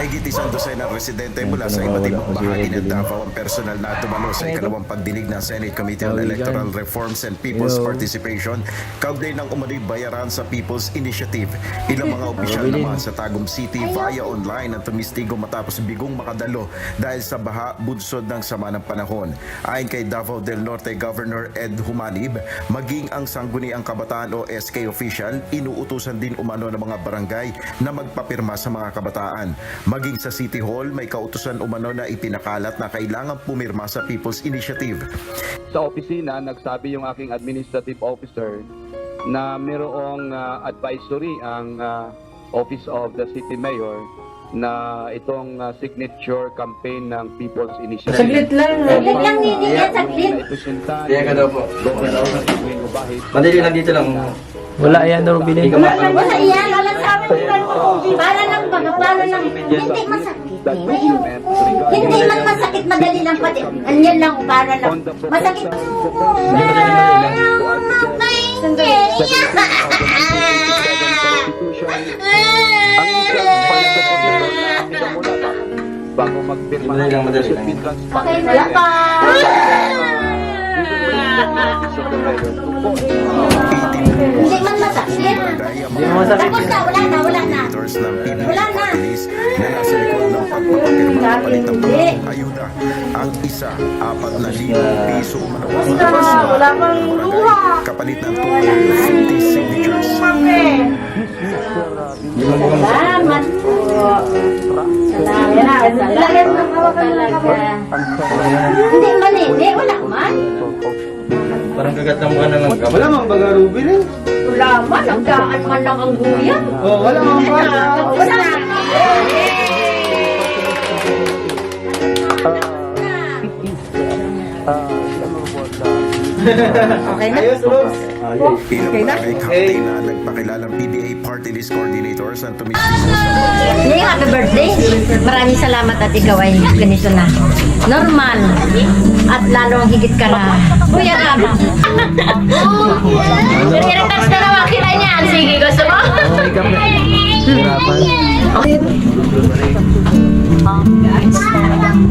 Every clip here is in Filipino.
Mahigit isang dosena ng residente mula sa iba't ibang bahagi ng Davao ang personal na dumalo sa ikalawang pagdinig ng Senate Committee on Electoral Reforms and People's Participation kaugnay ng umano'y bayaran sa People's Initiative. Ilang mga opisyal naman sa Tagum City via online ang tumistigo matapos bigong makadalo dahil sa baha bunsod ng sama ng panahon. Ayon kay Davao del Norte Governor Ed Humanib, maging ang Sangguniang Kabataan o SK official, inuutusan din umano ng mga barangay na magpapirma sa mga kabataan. Maging sa City Hall, may kautusan umano na ipinakalat na kailangan pumirma sa People's Initiative. Sa opisina, nagsabi yung aking administrative officer na mayroong advisory ang Office of the City Mayor na itong signature campaign ng People's Initiative. Saglit lang. Saglit lang, hindi yan, saglit. Kaya ka daw po. Madali lang dito lang. Wala yan, Robin. Wala yan, wala sa amin. Para lang baga, para lang. Hindi masakit. Hindi man masakit, madali lang pati. Anyan lang, para lang. Masakit. Bago magpirma Madali lang. Okay, wala pa. Hindi man masakit. Tapos na, wala na. Wala na. Na nasa likod ng pagpapapirma kapalit ng pangakong ayuda. Ang isa, 4,000 piso umanawas na Wala pang luha. kapalit ng 250 signatures. Salamat po. Salamat. Hindi man hindi, wala man. Parang kagat na mukha ng mga. Wala mang baga Ruben eh. Wala man, ang daan man lang ang guyan. Oh, wala mang baga. Wala. Okay na? Ayos, Rose. Ilang barangay captain na nagpakilalang PBA Party List Coordinators ang tumistigo sa Hindi, happy birthday. Maraming salamat at ikaw ay ganito na. Normal. At lalong higit ka na. Kuya Rama. Iretas na naman kita niyan. Sige, gusto mo?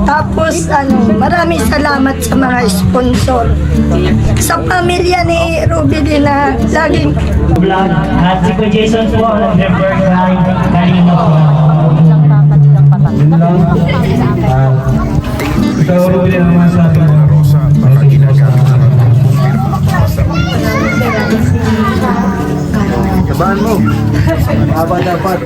Tapos maraming salamat sa mga sponsor. Sa pamilya ni Ruby na laging Vlog. At si Kuya Jason po ang nag-refer kay Karino po. Yun lang. Ito Ruby ang masabi mo. Rosa para ginagamit ang pumirma sa Tabahan mo. Haba dapat.